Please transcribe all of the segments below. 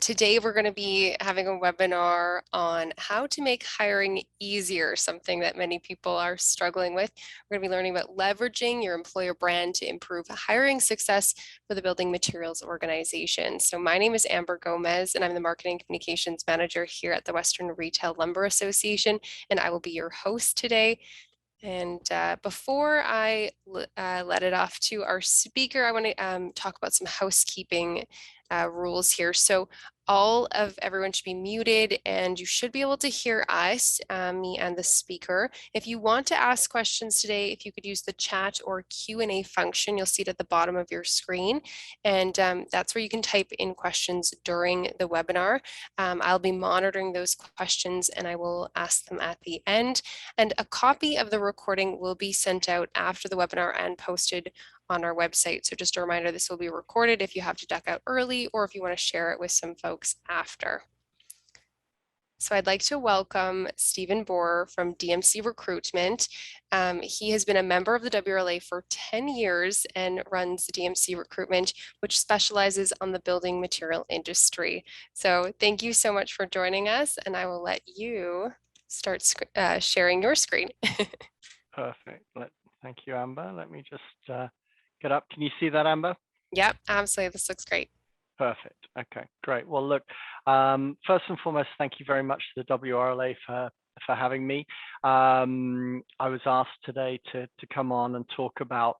Today we're going to be having a webinar on how to make hiring easier, something that many people are struggling with. We're going to be learning about leveraging your employer brand to improve hiring success for the building materials organization. So my name is Amber Gomez, and I'm the Marketing Communications Manager here at the Western Retail Lumber Association, and I will be your host today. And before I let it off to our speaker, I want to talk about some housekeeping rules here. So all of everyone should be muted, and you should be able to hear us, me and the speaker. If you want to ask questions today, if you could use the chat or Q&A function, you'll see it at the bottom of your screen. And that's where you can type in questions during the webinar. I'll be monitoring those questions and I will ask them at the end. And a copy of the recording will be sent out after the webinar and posted on our website. So just a reminder, this will be recorded if you have to duck out early or if you want to share it with some folks after. So I'd like to welcome Stephen Borer from DMC Recruitment. He has been a member of the WRLA for 10 years and runs DMC Recruitment, which specializes on the building material industry. So thank you so much for joining us, and I will let you start sharing your screen. Perfect. Thank you, Amber. Let me just get up. Can you see that, Amber? Yep, absolutely. This looks great. Perfect. Okay, great. Well, look, first and foremost, thank you very much to the WRLA for having me. I was asked today to come on and talk about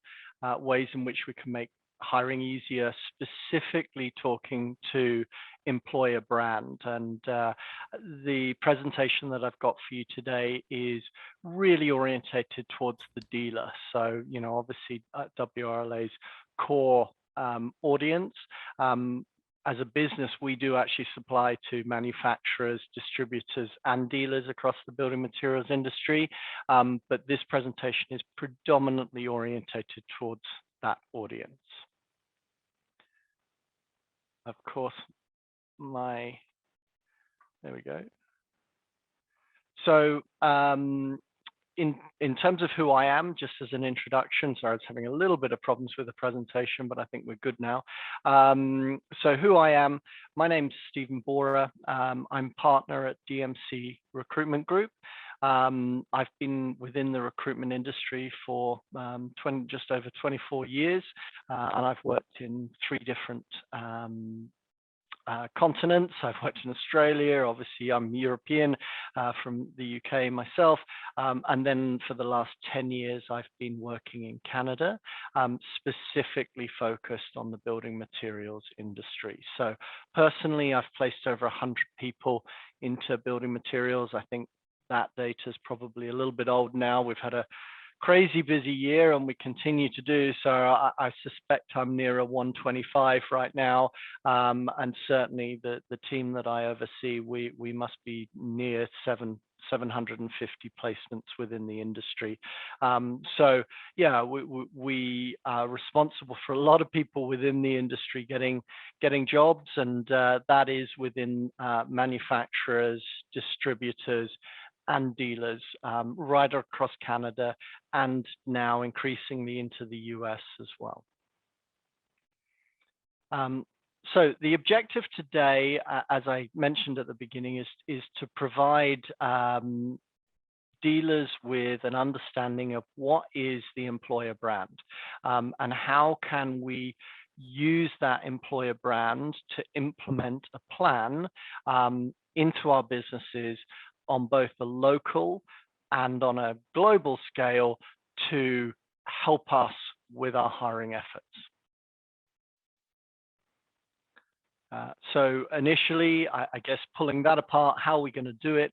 ways in which we can make hiring easier, specifically talking to employer brand. And the presentation that I've got for you today is really orientated towards the dealer. So, you know, obviously WRLA's core audience. As a business, we do actually supply to manufacturers, distributors, and dealers across the building materials industry. But this presentation is predominantly orientated towards that audience. Of course, there we go. So in terms of who I am, just as an introduction, sorry, I was having a little bit of problems with the presentation, but I think we're good now. So who I am, my name's Stephen Borer. I'm partner at DMC Recruitment Group. I've been within the recruitment industry for just over 24 years, and I've worked in 3 different continents. I've worked in Australia, obviously I'm European from the UK myself, and then for the last 10 years I've been working in Canada, specifically focused on the building materials industry. So personally, I've placed over 100 people into building materials. I think that data is probably a little bit old now. We've had a crazy busy year and we continue to do so. I suspect I'm near a 125 right now, and certainly the team that I oversee, we must be near 750 placements within the industry. So yeah, we are responsible for a lot of people within the industry getting jobs, and that is within manufacturers, distributors, and dealers right across Canada, and now increasingly into the US as well. So the objective today, as I mentioned at the beginning, is to provide dealers with an understanding of what is the employer brand, and how can we use that employer brand to implement a plan into our businesses on both a local and on a global scale to help us with our hiring efforts. So initially, I guess pulling that apart, how are we going to do it?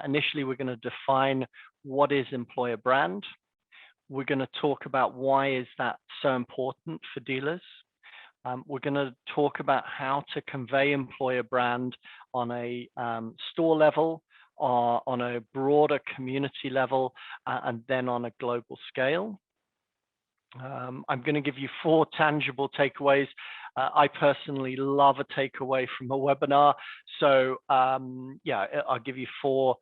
Initially, we're going to define what is employer brand. We're going to talk about why is that so important for dealers. We're going to talk about how to convey employer brand on a store level, on a broader community level, and then on a global scale. I'm going to give you 4 tangible takeaways I personally love a takeaway from a webinar. So yeah, I'll give you 4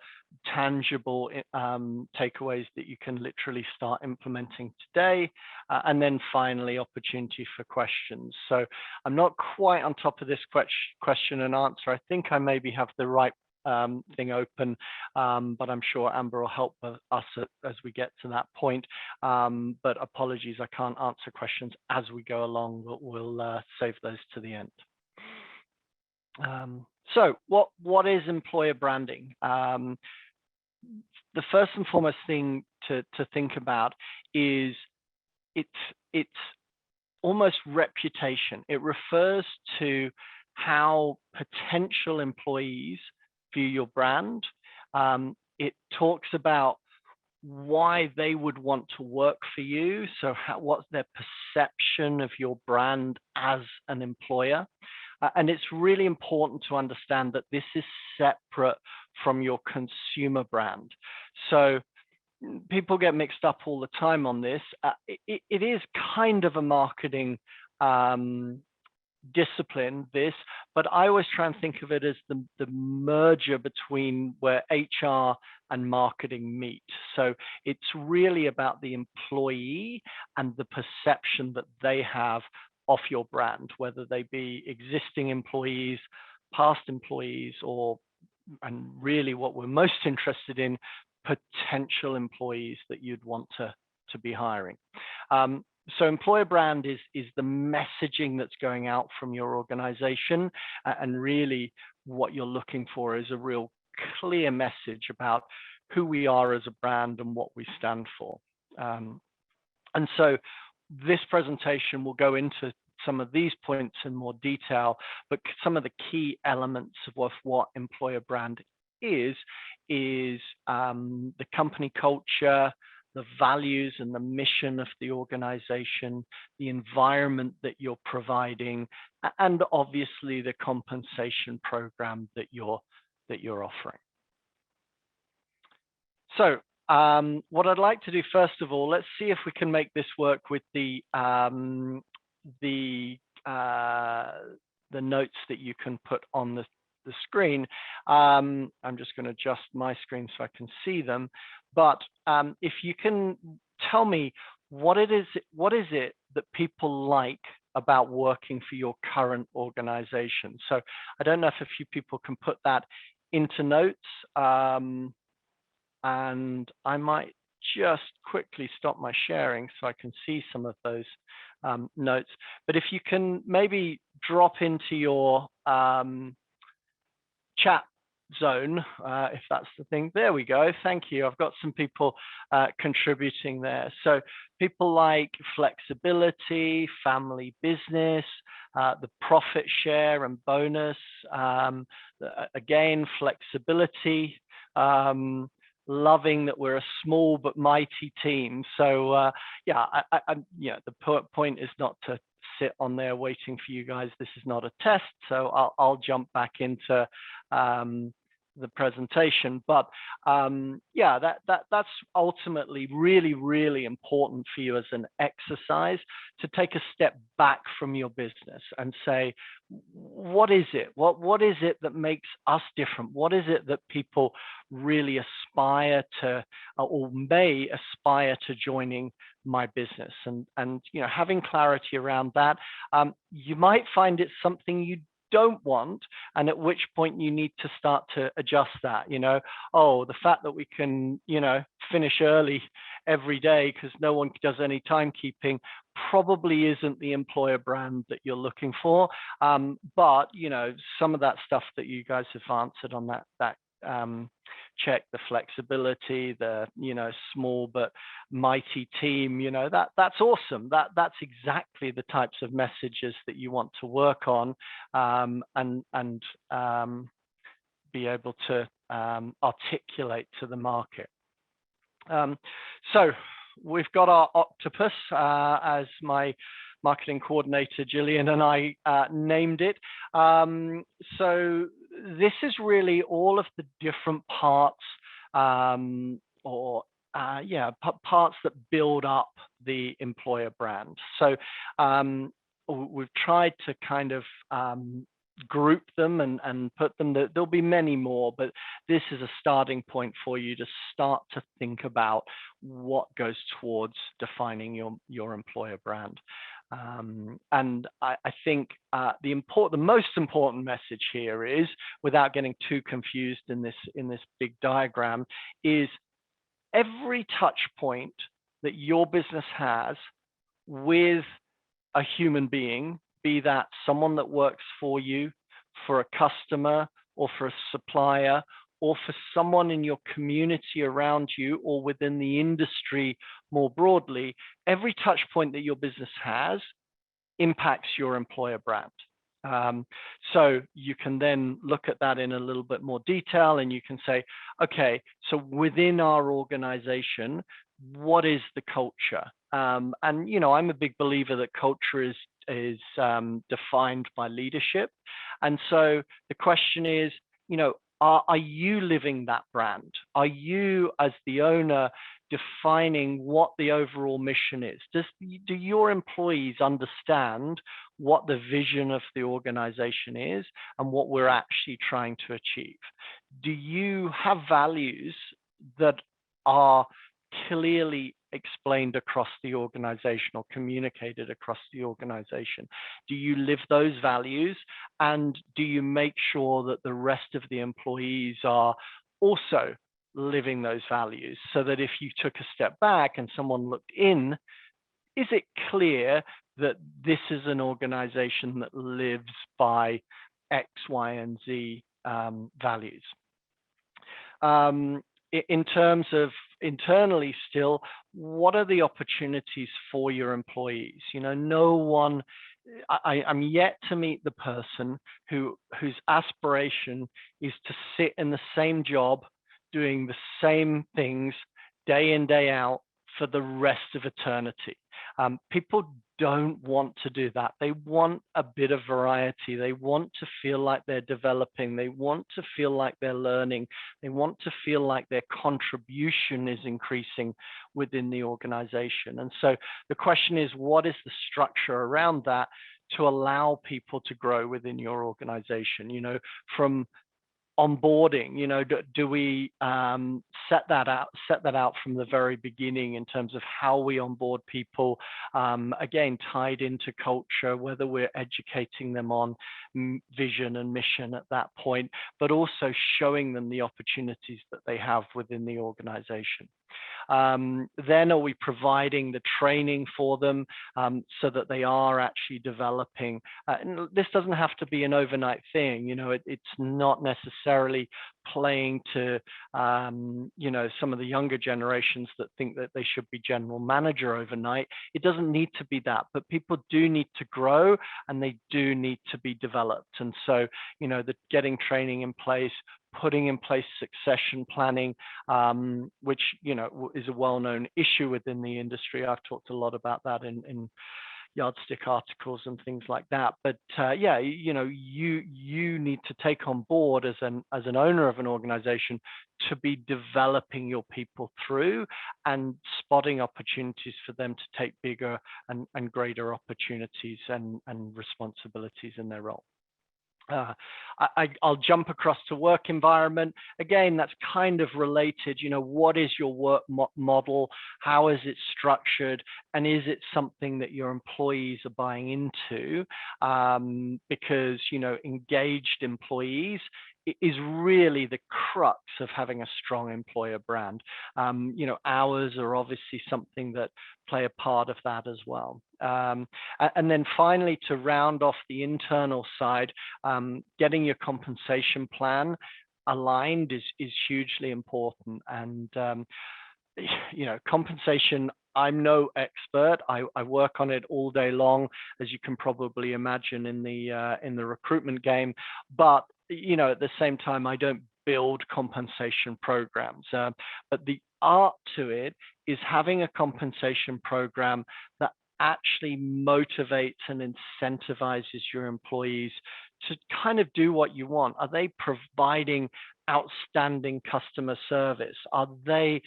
tangible takeaways that you can literally start implementing today. And then finally, opportunity for questions. So I'm not quite on top of this question and answer. I think I maybe have the right thing open, but I'm sure Amber will help us as we get to that point. But apologies, I can't answer questions as we go along, but we'll save those to the end. So what is employer branding? The first and foremost thing to think about is it's almost reputation. It refers to how potential employees view your brand. It talks about why they would want to work for you. So what's their perception of your brand as an employer? And it's really important to understand that this is separate from your consumer brand. So people get mixed up all the time on this. It is kind of a marketing discipline, this, but I always try and think of it as the merger between where HR and marketing meet. So it's really about the employee and the perception that they have of your brand, whether they be existing employees, past employees, or, and really what we're most interested in, potential employees that you'd want to be hiring. So employer brand is the messaging that's going out from your organization, and really what you're looking for is a real clear message about who we are as a brand and what we stand for. And so this presentation will go into some of these points in more detail, but some of the key elements of what employer brand is the company culture, the values and the mission of the organization, the environment that you're providing, and obviously the compensation program that you're offering. So what I'd like to do first of all, let's see if we can make this work with the notes that you can put on the screen. I'm just going to adjust my screen so I can see them. But if you can tell me what is it that people like about working for your current organization? So I don't know if a few people can put that into notes, and I might just quickly stop my sharing so I can see some of those notes. But if you can maybe drop into your chat zone, if that's the thing. There we go. Thank you. I've got some people contributing there. So people like flexibility, family business, the profit share and bonus. Again, flexibility. Loving that we're a small but mighty team. So yeah, the point is not to sit on there waiting for you guys. This is not a test, so I'll jump back into the presentation. But yeah, that's ultimately really important for you as an exercise, to take a step back from your business and say, what is it? What is it that makes us different? What is it that people really aspire to, or may aspire to joining my business? And having clarity around that, you might find it's something you don't want, and at which point you need to start to adjust that. Oh, the fact that we can finish early every day because no one does any timekeeping probably isn't the employer brand that you're looking for. But some of that stuff that you guys have answered on that check, the flexibility, the small but mighty team, that's awesome. That's exactly the types of messages that you want to work on, and be able to articulate to the market. So we've got our octopus, as my marketing coordinator Gillian and I named it. So this is really all of the different parts, parts that build up the employer brand. So we've tried to kind of group them and put them, there'll be many more, but this is a starting point for you to start to think about what goes towards defining your employer brand. And I think the most important message here is, without getting too confused in this big diagram, is every touch point that your business has with a human being, be that someone that works for you, for a customer, or for a supplier, or for someone in your community around you, or within the industry more broadly, every touch point that your business has impacts your employer brand. So you can then look at that in a little bit more detail, and you can say, okay, so within our organization, what is the culture? And I'm a big believer that culture is defined by leadership. And so the question is, are you living that brand? Are you, as the owner, defining what the overall mission is? Do your employees understand what the vision of the organization is and what we're actually trying to achieve? Do you have values that are clearly explained across the organization or communicated across the organization? Do you live those values, and do you make sure that the rest of the employees are also living those values, so that if you took a step back and someone looked in, is it clear that this is an organization that lives by X, Y, and Z values? In terms of internally still, what are the opportunities for your employees? No one, I'm yet to meet the person whose aspiration is to sit in the same job, doing the same things day in, day out for the rest of eternity. People don't want to do that. They want a bit of variety. They want to feel like they're developing. They want to feel like they're learning. They want to feel like their contribution is increasing within the organization. And so the question is, what is the structure around that to allow people to grow within your organization? From onboarding, do we set that out from the very beginning in terms of how we onboard people, again tied into culture, whether we're educating them on vision and mission at that point, but also showing them the opportunities that they have within the organization. Then are we providing the training for them so that they are actually developing? And this doesn't have to be an overnight thing. It's not necessarily playing to some of the younger generations that think that they should be general manager overnight. It doesn't need to be that, but people do need to grow and they do need to be developed. And so the getting training in place, putting in place succession planning, which is a well-known issue within the industry. I've talked a lot about that in yardstick articles and things like that. But you need to take on board as an owner of an organization to be developing your people through and spotting opportunities for them to take bigger and greater opportunities and responsibilities in their role. I'll jump across to work environment. Again, that's kind of related. What is your work model? How is it structured? And is it something that your employees are buying into? Because, engaged employees is really the crux of having a strong employer brand. Hours are obviously something that play a part of that as well. And then finally, to round off the internal side, getting your compensation plan aligned is hugely important. And compensation, I'm no expert. I work on it all day long, as you can probably imagine in the recruitment game. But at the same time, I don't build compensation programs. But the art to it is having a compensation program that actually motivates and incentivizes your employees to kind of do what you want. Are they providing outstanding customer service? Are they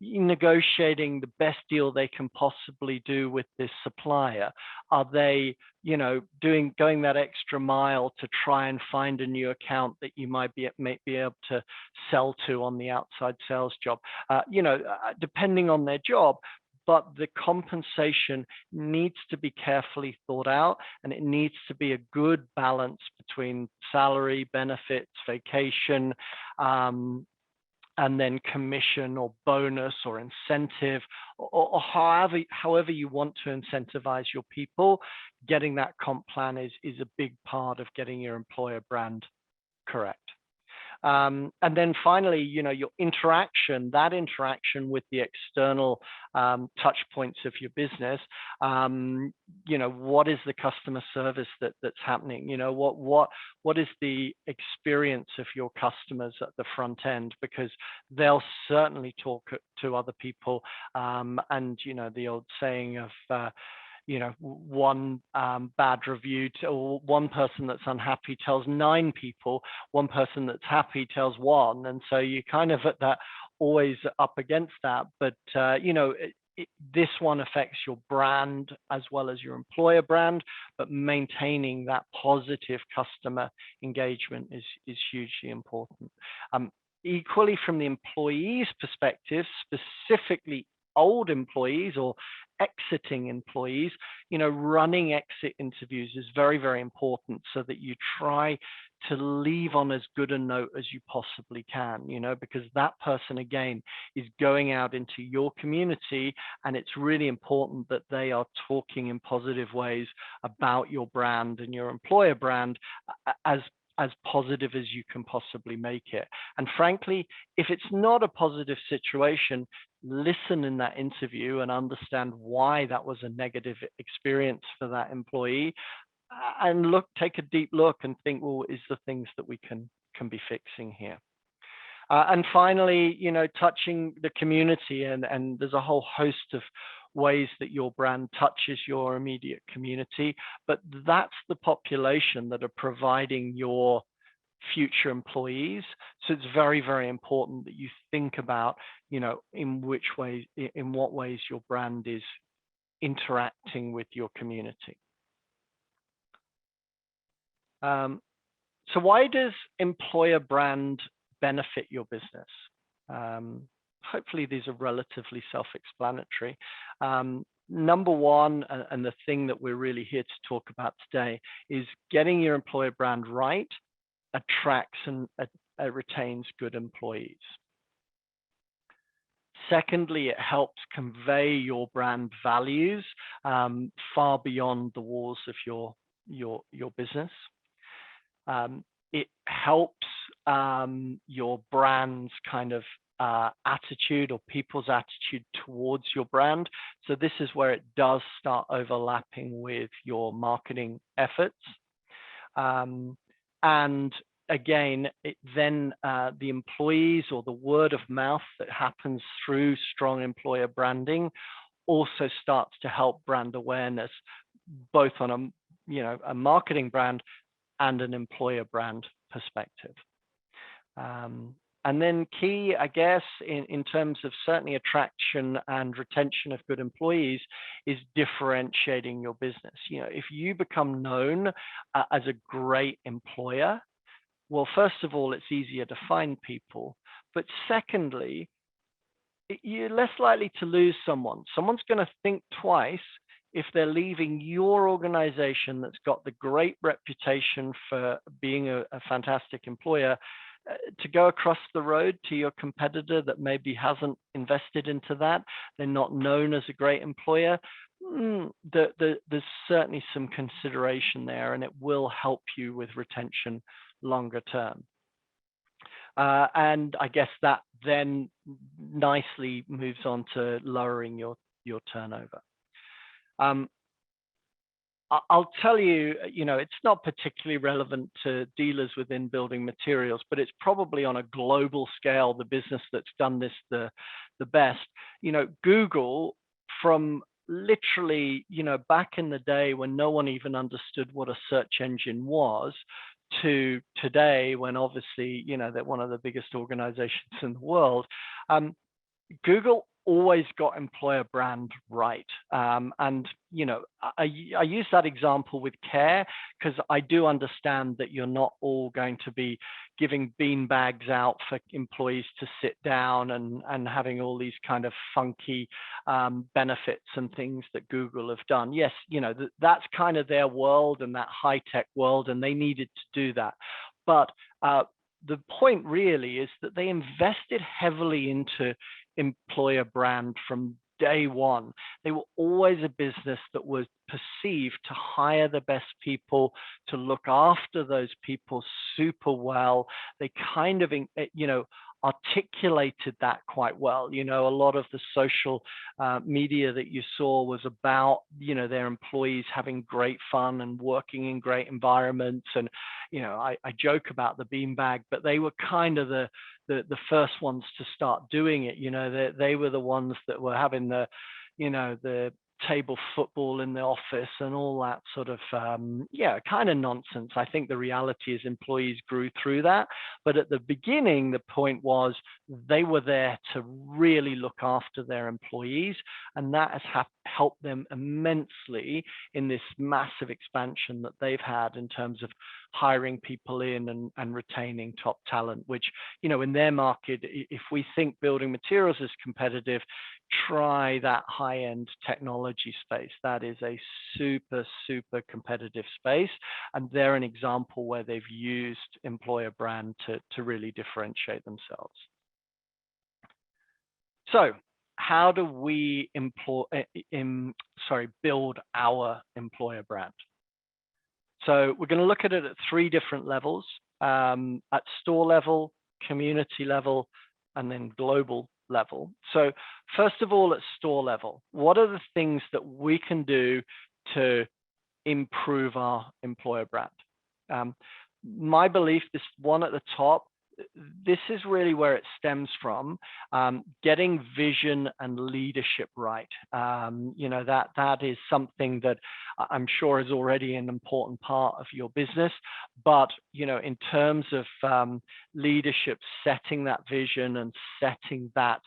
negotiating the best deal they can possibly do with this supplier? Are they, going that extra mile to try and find a new account that you might be able to sell to on the outside sales job? Depending on their job, but the compensation needs to be carefully thought out, and it needs to be a good balance between salary, benefits, vacation, and then commission or bonus or incentive, or however you want to incentivize your people. Getting that comp plan is a big part of getting your employer brand correct. And then finally, your interaction with the external touch points of your business. What is the customer service that's happening? What is the experience of your customers at the front end? Because they'll certainly talk to other people. And the old saying of one bad review or one person that's unhappy tells 9 people, one person that's happy tells 1. And so you kind of at that always up against that. But, this one affects your brand as well as your employer brand, but maintaining that positive customer engagement is hugely important. Equally, from the employee's perspective, specifically old employees or exiting employees, running exit interviews is very, very important, so that you try to leave on as good a note as you possibly can, because that person, again, is going out into your community, and it's really important that they are talking in positive ways about your brand and your employer brand as positive as you can possibly make it. And frankly, if it's not a positive situation, listen in that interview and understand why that was a negative experience for that employee, and take a deep look and think, well, is the things that we can be fixing here? And finally, touching the community, and there's a whole host of ways that your brand touches your immediate community, but that's the population that are providing your future employees. So it's very, very important that you think about, in what ways your brand is interacting with your community. So why does employer brand benefit your business? Hopefully these are relatively self-explanatory. Number one, and the thing that we're really here to talk about today, is getting your employer brand right attracts and retains good employees. Secondly, it helps convey your brand values far beyond the walls of your business. It helps your brand's kind of attitude, or people's attitude towards your brand. So this is where it does start overlapping with your marketing efforts. And again, then the employees, or the word of mouth that happens through strong employer branding, also starts to help brand awareness, both on a marketing brand and an employer brand perspective. And then key, I guess, in terms of certainly attraction and retention of good employees, is differentiating your business. If you become known as a great employer, well, first of all, it's easier to find people. But secondly, you're less likely to lose someone. Someone's going to think twice if they're leaving your organization that's got the great reputation for being a fantastic employer, to go across the road to your competitor that maybe hasn't invested into that. They're not known as a great employer. There's certainly some consideration there, and it will help you with retention longer term. And I guess that then nicely moves on to lowering your turnover. I'll tell you, it's not particularly relevant to dealers within building materials, but it's probably on a global scale the business that's done this the best. Google, from literally, back in the day when no one even understood what a search engine was, to today when obviously, they're one of the biggest organizations in the world. Google always got employer brand right. And, you know, I use that example with care because I do understand that you're not all going to be giving bean bags out for employees to sit down and having all these kind of funky benefits and things that Google have done. Yes, you know, that's kind of their world and that high tech world, and they needed to do that. But the point really is that they invested heavily into employer brand from day one. They were always a business that was perceived to hire the best people, to look after those people super well. They kind of, you know, articulated that quite well. You know, a lot of the social media that you saw was about, you know, their employees having great fun and working in great environments. And, you know, I joke about the beanbag, but they were kind of the first ones to start doing it. You know, they were the ones that were having the, you know, the table football in the office and all that sort of, yeah, kind of nonsense. I think the reality is employees grew through that. But at the beginning, the point was they were there to really look after their employees. And that has helped them immensely in this massive expansion that they've had in terms of hiring people in and retaining top talent, which, you know, in their market, if we think building materials is competitive, try that high-end technology space. That is a super, super competitive space. And they're an example where they've used employer brand to really differentiate themselves. So how do we build our employer brand? So we're going to look at it at 3 different levels, at store level, community level, and then global level. So first of all, at store level, what are the things that we can do to improve our employer brand? My belief, this one at the top, this is really where it stems from, getting vision and leadership right. You know, that is something that I'm sure is already an important part of your business. But, you know, in terms of leadership, setting that vision and setting that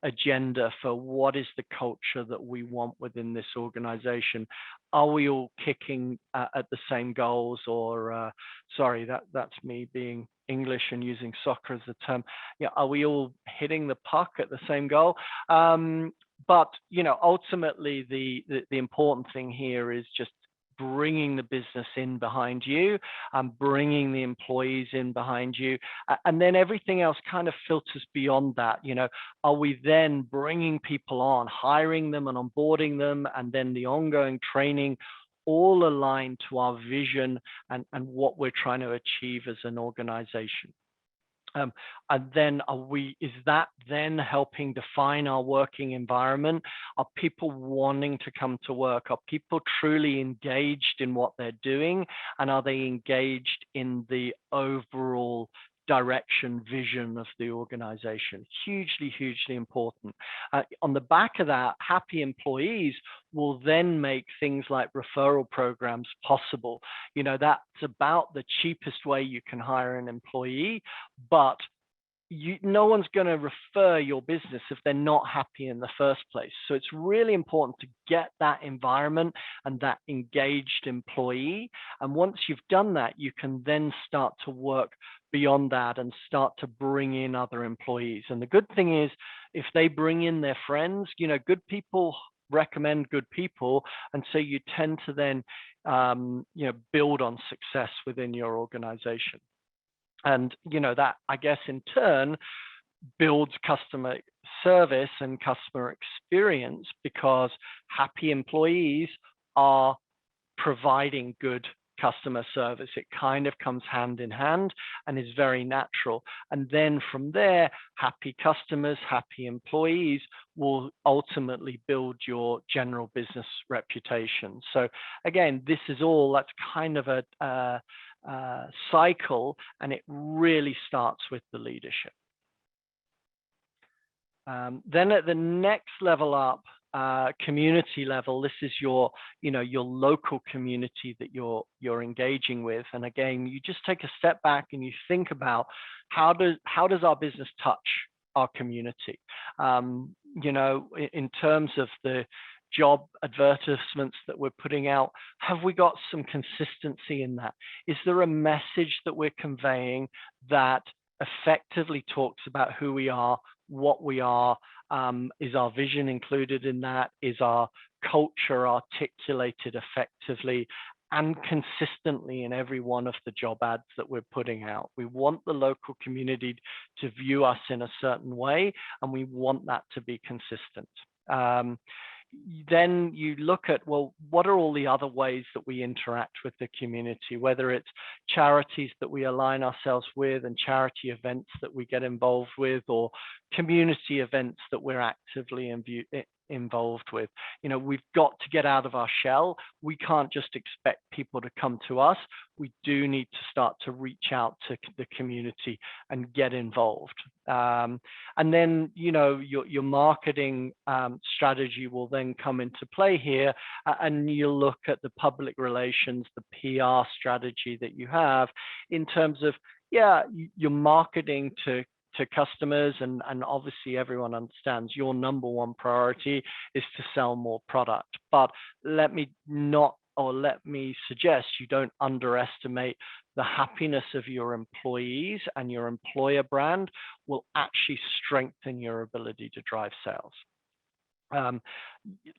agenda for what is the culture that we want within this organization. Are we all kicking at the same goals? Or sorry, that's me being English and using soccer as a term. Yeah, are we all hitting the puck at the same goal? But, you know, ultimately the important thing here is just bringing the business in behind you and bringing the employees in behind you. And then everything else kind of filters beyond that. You know, are we then bringing people on, hiring them and onboarding them, and then the ongoing training, all aligned to our vision and what we're trying to achieve as an organization? And then is that then helping define our working environment? Are people wanting to come to work? Are people truly engaged in what they're doing? And are they engaged in the overall direction, vision of the organization? Hugely, hugely important. On the back of that, happy employees will then make things like referral programs possible. You know, that's about the cheapest way you can hire an employee, but no one's going to refer your business if they're not happy in the first place. So it's really important to get that environment and that engaged employee. And once you've done that, you can then start to work beyond that and start to bring in other employees. And the good thing is, if they bring in their friends, you know, good people recommend good people. And so you tend to then, you know, build on success within your organization. And, you know, that, I guess, in turn, builds customer service and customer experience, because happy employees are providing good customer service. It kind of comes hand in hand and is very natural. And then from there, happy customers, happy employees will ultimately build your general business reputation. So again, this is all, that's kind of a cycle, and it really starts with the leadership. Then at the next level up, community level, this is your, you know, your local community that you're engaging with. And again, you just take a step back and you think about how does our business touch our community? in terms of the job advertisements that we're putting out, have we got some consistency in that? Is there a message that we're conveying that effectively talks about who we are, what we are? Is our vision included in that? Is our culture articulated effectively and consistently in every one of the job ads that we're putting out? We want the local community to view us in a certain way, and we want that to be consistent. Then you look at, well, what are all the other ways that we interact with the community, whether it's charities that we align ourselves with and charity events that we get involved with, or community events that we're actively involved with. We've got to get out of our shell. We can't just expect people to come to us. We do need to start to reach out to the community and get involved. And then, your marketing strategy will then come into play here, and you look at the public relations, the PR strategy that you have in terms of, your marketing to customers, and obviously everyone understands your number one priority is to sell more product. But let me suggest you don't underestimate the happiness of your employees, and your employer brand will actually strengthen your ability to drive sales. On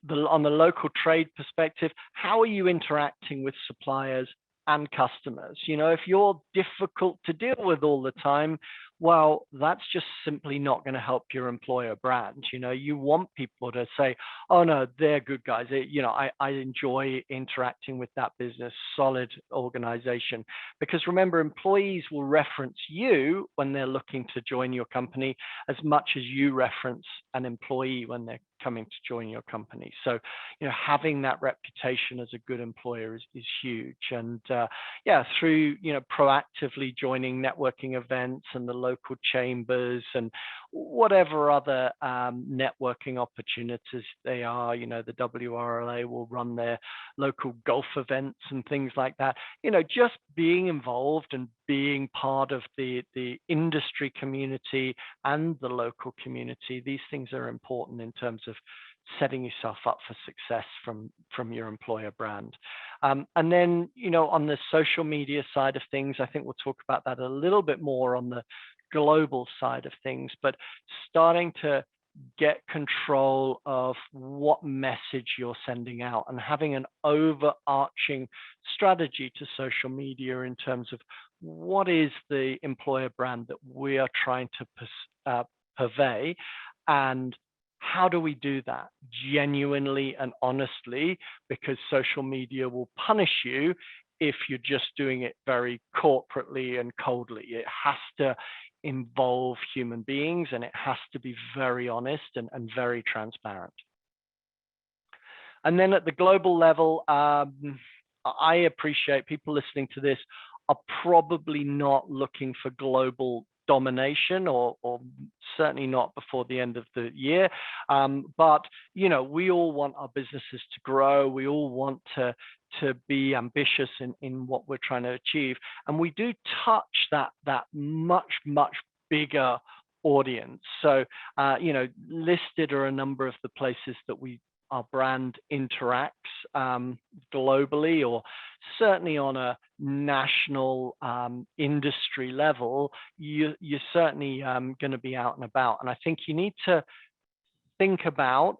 the local trade perspective, how are you interacting with suppliers and customers? If you're difficult to deal with all the time, well, that's just simply not going to help your employer brand. You want people to say, oh no, they're good guys. I enjoy interacting with that business, solid organization. Because remember, employees will reference you when they're looking to join your company as much as you reference an employee when they're coming to join your company. So, having that reputation as a good employer is huge. And through, proactively joining networking events and the local chambers and whatever other networking opportunities they are, the WRLA will run their local golf events and things like that. Just being involved and being part of the industry community and the local community, these things are important in terms of setting yourself up for success from your employer brand. And then, on the social media side of things, I think we'll talk about that a little bit more on the global side of things, but starting to get control of what message you're sending out and having an overarching strategy to social media in terms of what is the employer brand that we are trying to purvey, and how do we do that genuinely and honestly, because social media will punish you if you're just doing it very corporately and coldly. It has to involve human beings, and it has to be very honest and very transparent. And then at the global level, I appreciate people listening to this are probably not looking for global domination, or certainly not before the end of the year. But, we all want our businesses to grow. We all want to be ambitious in what we're trying to achieve. And we do touch that much, much bigger audience. So, listed are a number of the places that our brand interacts globally, or certainly on a national industry level. You're certainly going to be out and about. And I think you need to think about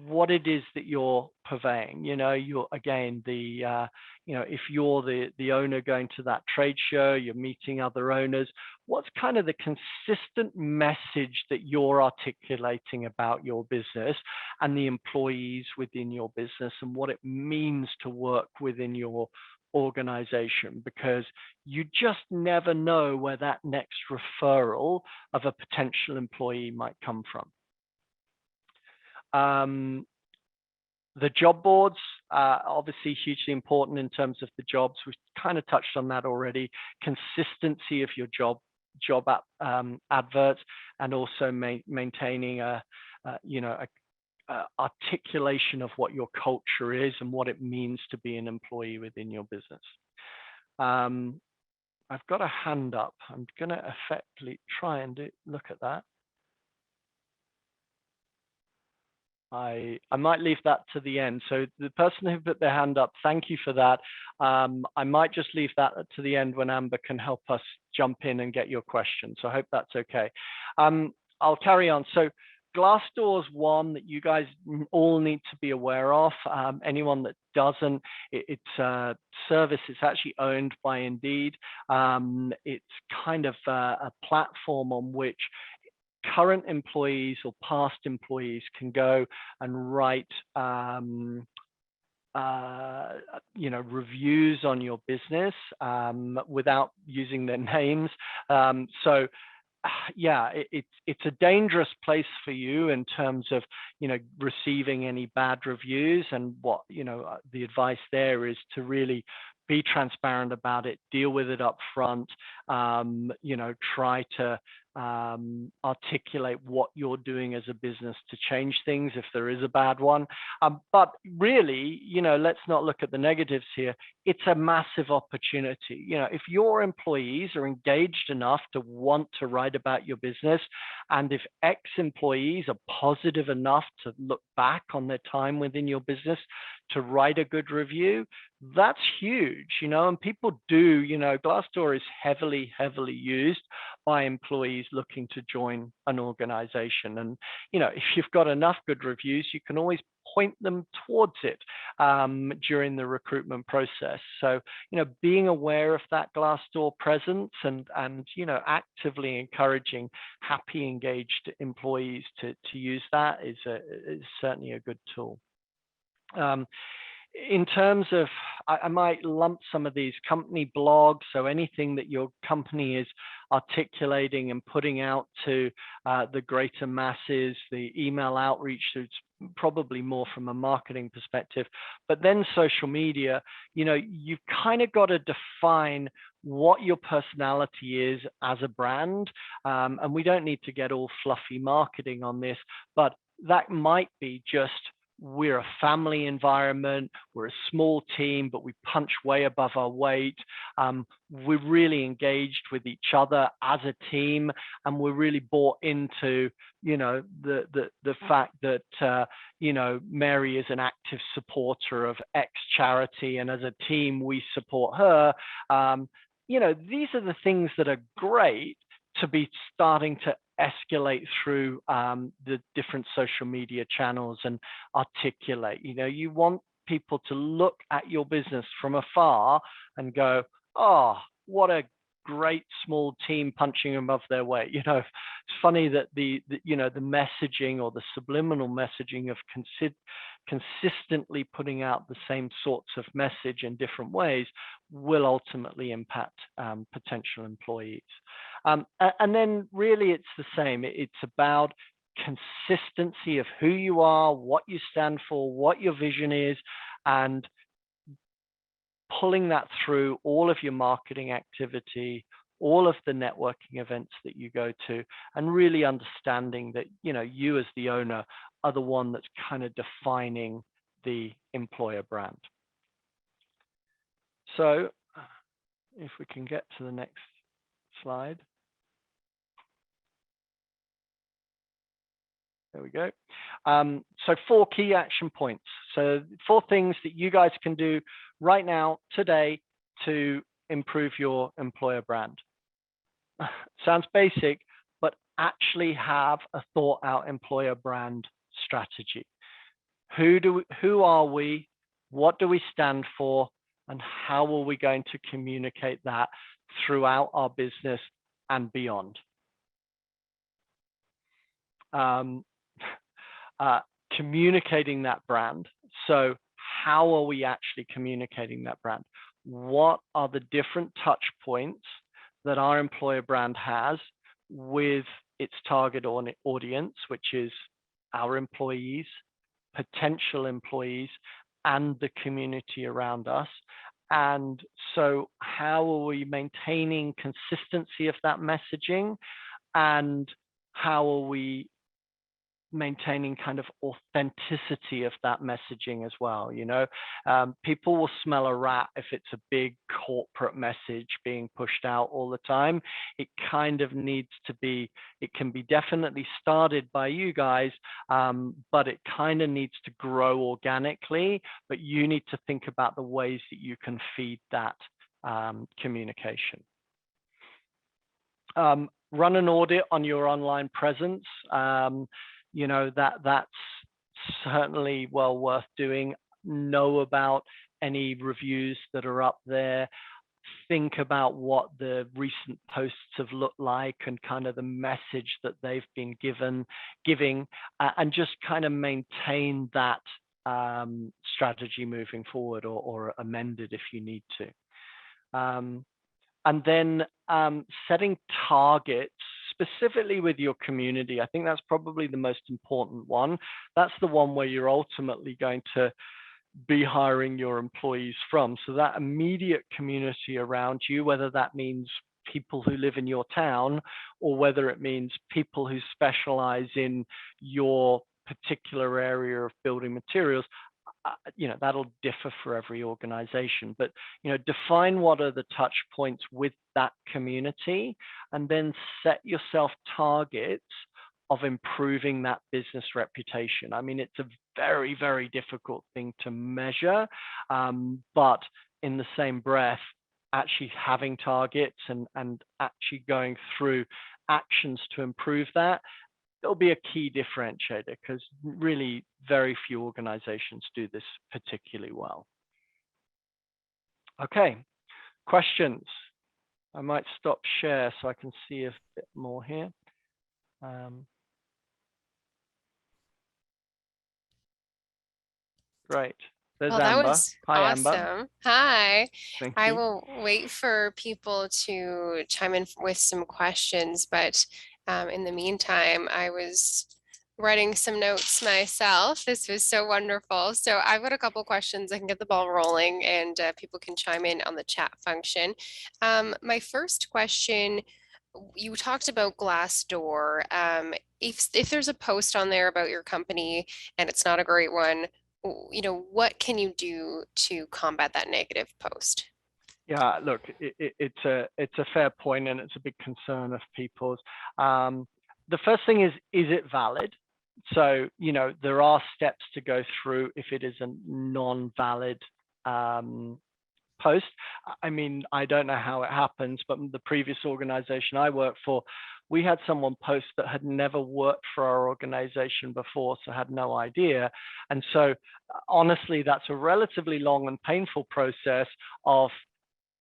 what it is that you're purveying. You're, again, if you're the owner going to that trade show, you're meeting other owners, what's kind of the consistent message that you're articulating about your business and the employees within your business, and what it means to work within your organization? Because you just never know where that next referral of a potential employee might come from. The job boards are obviously hugely important in terms of the jobs. We've kind of touched on that already. Consistency of your job adverts, and also maintaining a articulation of what your culture is and what it means to be an employee within your business. I've got a hand up. I'm going to effectively try and look at that. I might leave that to the end. So the person who put their hand up, thank you for that. I might just leave that to the end when Amber can help us jump in and get your question. So I hope that's okay. I'll carry on. So Glassdoor is one that you guys all need to be aware of. Anyone that doesn't, it's a service. It's actually owned by Indeed. It's kind of a platform on which current employees or past employees can go and write reviews on your business without using their names. So yeah, it's a dangerous place for you in terms of receiving any bad reviews. And what the advice there is to really be transparent about it, deal with it up front, try to articulate what you're doing as a business to change things if there is a bad one. But really, let's not look at the negatives here. It's a massive opportunity. If your employees are engaged enough to want to write about your business, and if ex-employees are positive enough to look back on their time within your business to write a good review, that's huge, and people do, Glassdoor is heavily used by employees looking to join an organization. And, if you've got enough good reviews, you can always point them towards it during the recruitment process. So, being aware of that Glassdoor presence and actively encouraging happy, engaged employees to use that is certainly a good tool. In terms of, I might lump some of these company blogs, so anything that your company is articulating and putting out to the greater masses, the email outreach, so it's probably more from a marketing perspective, but then social media, you've kind of got to define what your personality is as a brand. And we don't need to get all fluffy marketing on this, but that might be just, we're a family environment, we're a small team, but we punch way above our weight. We're really engaged with each other as a team, and we're really bought into, the fact that, Mary is an active supporter of X charity, and as a team, we support her. These are the things that are great to be starting to escalate through the different social media channels and articulate. You want people to look at your business from afar and go, oh, what a great small team punching above their weight. It's funny that the messaging or the subliminal messaging of consistently putting out the same sorts of message in different ways will ultimately impact potential employees. And then really it's the same. It's about consistency of who you are, what you stand for, what your vision is, and pulling that through all of your marketing activity, all of the networking events that you go to, and really understanding that, you as the owner are the one that's kind of defining the employer brand. So if we can get to the next slide. There we go. So 4 key action points. So 4 things that you guys can do right now, today, to improve your employer brand. Sounds basic, but actually have a thought out employer brand strategy. Who are we? What do we stand for? And how are we going to communicate that throughout our business and beyond? Communicating that brand. So how are we actually communicating that brand? What are the different touch points that our employer brand has with its target audience, which is our employees, potential employees, and the community around us? And so how are we maintaining consistency of that messaging? And how are we maintaining kind of authenticity of that messaging as well. People will smell a rat if it's a big corporate message being pushed out all the time. It kind of needs to be, it can be definitely started by you guys, but it kind of needs to grow organically. But you need to think about the ways that you can feed that communication. Run an audit on your online presence. That's certainly well worth doing. Know about any reviews that are up there. Think about what the recent posts have looked like and kind of the message that they've been giving, and just kind of maintain that strategy moving forward, or amend it if you need to. And then setting targets specifically with your community. I think that's probably the most important one. That's the one where you're ultimately going to be hiring your employees from. So that immediate community around you, whether that means people who live in your town, or whether it means people who specialize in your particular area of building materials, that'll differ for every organization. But define what are the touch points with that community, and then set yourself targets of improving that business reputation. I mean, it's a very, very difficult thing to measure, but in the same breath, actually having targets and actually going through actions to improve that, it'll be a key differentiator, because really very few organizations do this particularly well. Okay, questions. I might stop share so I can see a bit more here. Great. There's Well, that Amber. was Hi, Amber. awesome. Hi. Thank I you. will wait for people to chime in with some questions, but in the meantime, I was writing some notes myself. This was so wonderful. So I've got a couple questions. I can get the ball rolling, and people can chime in on the chat function. My first question, you talked about Glassdoor. If there's a post on there about your company and it's not a great one, what can you do to combat that negative post? Yeah, look, it's a fair point, and it's a big concern of people's. The first thing is it valid? So, there are steps to go through if it is a non-valid post. I mean, I don't know how it happens, but the previous organization I worked for, we had someone post that had never worked for our organization before, so had no idea. And so honestly, that's a relatively long and painful process of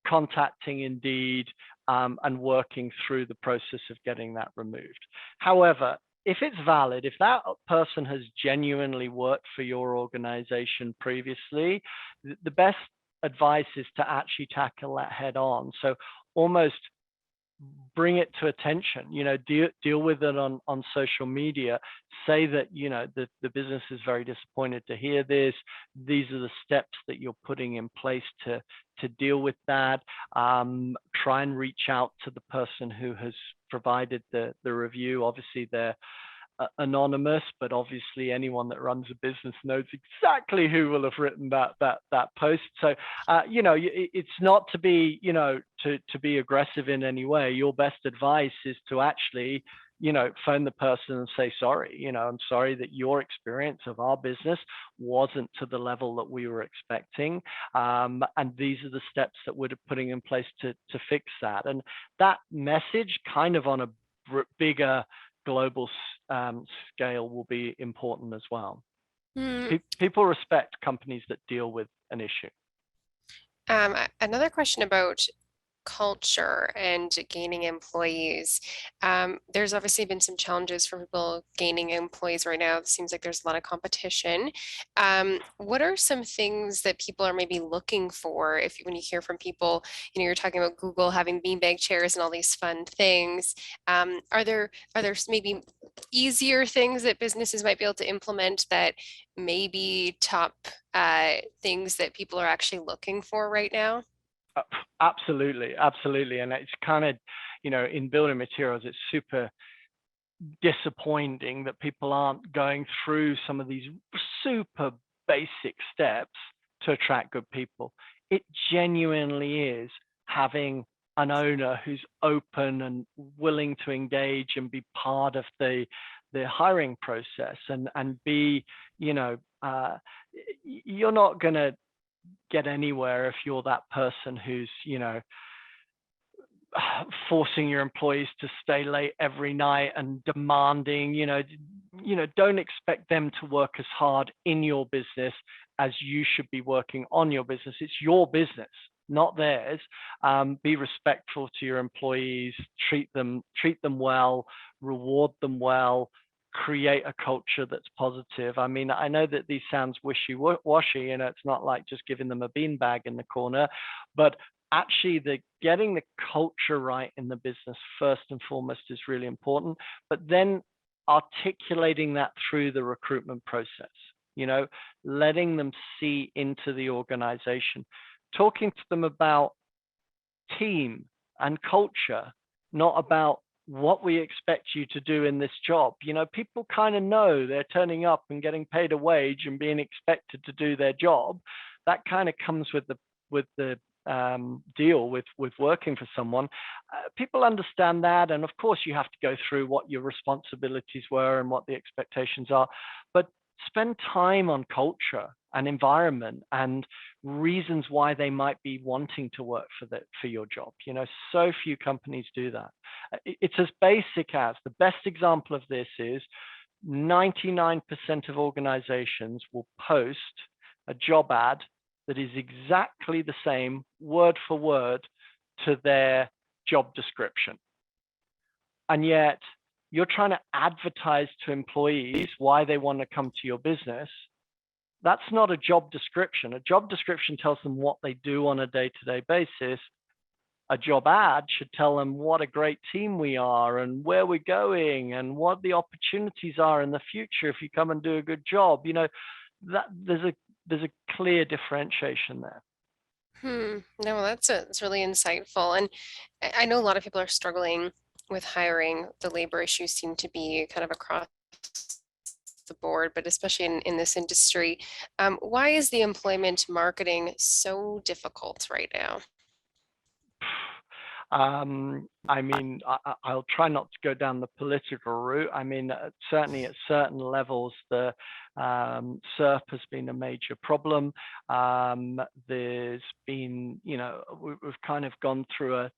contacting Indeed and working through the process of getting that removed. However, if it's valid, if that person has genuinely worked for your organization previously, the best advice is to actually tackle that head on. So almost bring it to attention, deal with it on social media, say that, the business is very disappointed to hear this. These are the steps that you're putting in place to deal with that. Try and reach out to the person who has provided the review. Obviously, they're anonymous, but obviously anyone that runs a business knows exactly who will have written that post. So it's not to be to be aggressive in any way. Your best advice is to actually phone the person and say, sorry, I'm sorry that your experience of our business wasn't to the level that we were expecting, and these are the steps that we're putting in place to fix that. And that message, kind of on a bigger global scale, will be important as well. People respect companies that deal with an issue. Another question about culture and gaining employees. There's obviously been some challenges for people gaining employees right now. It seems like there's a lot of competition. What are some things that people are maybe looking for when you hear from people, you're talking about Google having beanbag chairs and all these fun things. Are there maybe easier things that businesses might be able to implement that maybe top things that people are actually looking for right now? Absolutely. And it's kind of, in building materials, it's super disappointing that people aren't going through some of these super basic steps to attract good people. It genuinely is having an owner who's open and willing to engage and be part of the hiring process, and be, you know, you're not going to get anywhere if you're that person who's, you know, forcing your employees to stay late every night and demanding, don't expect them to work as hard in your business as you should be working on your business. It's your business, not theirs. Be respectful to your employees, treat them well, reward them well, create a culture that's positive. I mean, I know that these sounds wishy-washy, it's not like just giving them a beanbag in the corner, but actually getting the culture right in the business first and foremost is really important, but then articulating that through the recruitment process, letting them see into the organization, talking to them about team and culture, not about what we expect you to do in this job. People kind of know they're turning up and getting paid a wage and being expected to do their job. That kind of comes with the deal with working for someone. People understand that, and of course you have to go through what your responsibilities were and what the expectations are, but spend time on culture and environment and reasons why they might be wanting to work for your job. So few companies do that. It's as basic as, the best example of this is 99% of organizations will post a job ad that is exactly the same word for word to their job description. And yet you're trying to advertise to employees why they want to come to your business. That's not a job description. A job description tells them what they do on a day-to-day basis. A job ad should tell them what a great team we are and where we're going and what the opportunities are in the future if you come and do a good job. That there's a clear differentiation there. No, that's really insightful. And I know a lot of people are struggling with hiring. The labor issues seem to be kind of across the board, but especially in this industry. Why is the employment marketing so difficult right now? I mean, I'll try not to go down the political route. I mean, certainly at certain levels, the SERP has been a major problem. There's been, we've kind of gone through a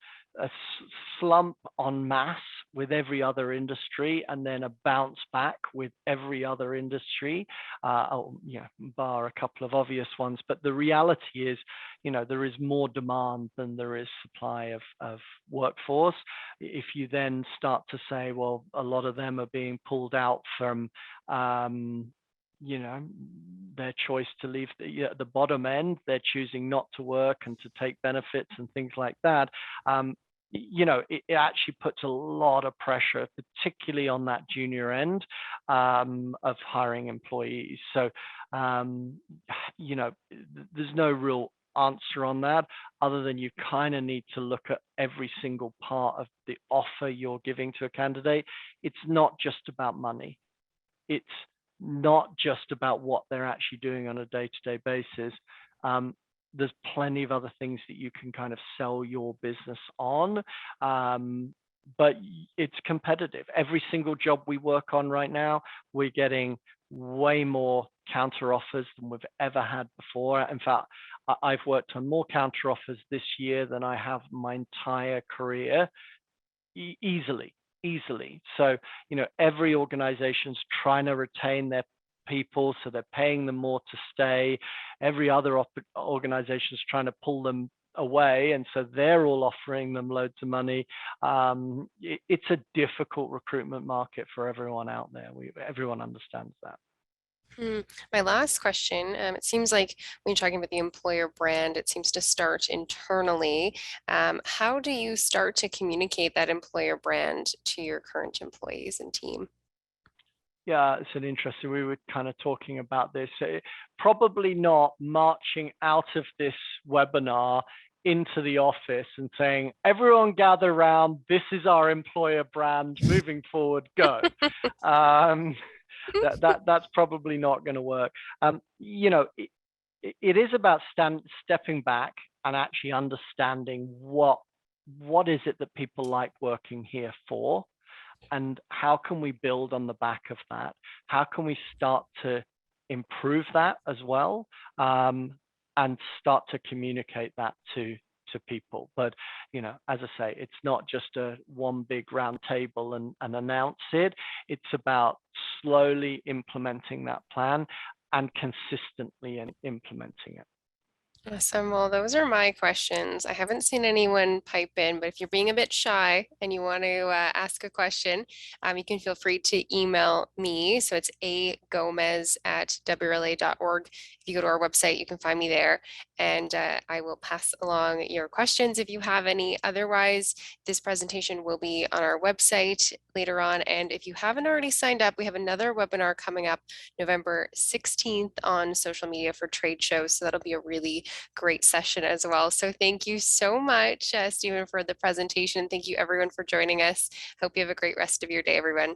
slump en masse with every other industry, and then a bounce back with every other industry, bar a couple of obvious ones. But the reality is, there is more demand than there is supply of workforce. If you then start to say, well, a lot of them are being pulled out from their choice to leave the bottom end, they're choosing not to work and to take benefits and things like that. It actually puts a lot of pressure, particularly on that junior end of hiring employees. So, there's no real answer on that, other than you kind of need to look at every single part of the offer you're giving to a candidate. It's not just about money. It's not just about what they're actually doing on a day-to-day basis. There's plenty of other things that you can kind of sell your business on, but it's competitive. Every single job we work on right now, we're getting way more counter offers than we've ever had before. In fact, I've worked on more counter offers this year than I have my entire career, easily. So, every organization's trying to retain their people, so they're paying them more to stay. Every other organization is trying to pull them away, and so they're all offering them loads of money. It's a difficult recruitment market for everyone out there. Everyone understands that. My last question, it seems like when you're talking about the employer brand, it seems to start internally. How do you start to communicate that employer brand to your current employees and team? Yeah, it's an interesting, we were kind of talking about this. Probably not marching out of this webinar into the office and saying, everyone gather around, this is our employer brand, moving forward, go. Um, that's probably not going to work. It is about stepping back and actually understanding what is it that people like working here for, and how can we build on the back of that? How can we start to improve that as well, and start to communicate that to people? But as I say, it's not just a one big round table and announce it. It's about slowly implementing that plan and consistently implementing it. Awesome. Well, those are my questions. I haven't seen anyone pipe in, but if you're being a bit shy and you want to ask a question, you can feel free to email me. So it's agomez@wrla.org. If you go to our website, you can find me there, and I will pass along your questions if you have any. Otherwise, this presentation will be on our website later on. And if you haven't already signed up, we have another webinar coming up November 16th on social media for trade shows. So that'll be a really great session as well. So thank you so much, Stephen, for the presentation. Thank you everyone for joining us. Hope you have a great rest of your day, everyone.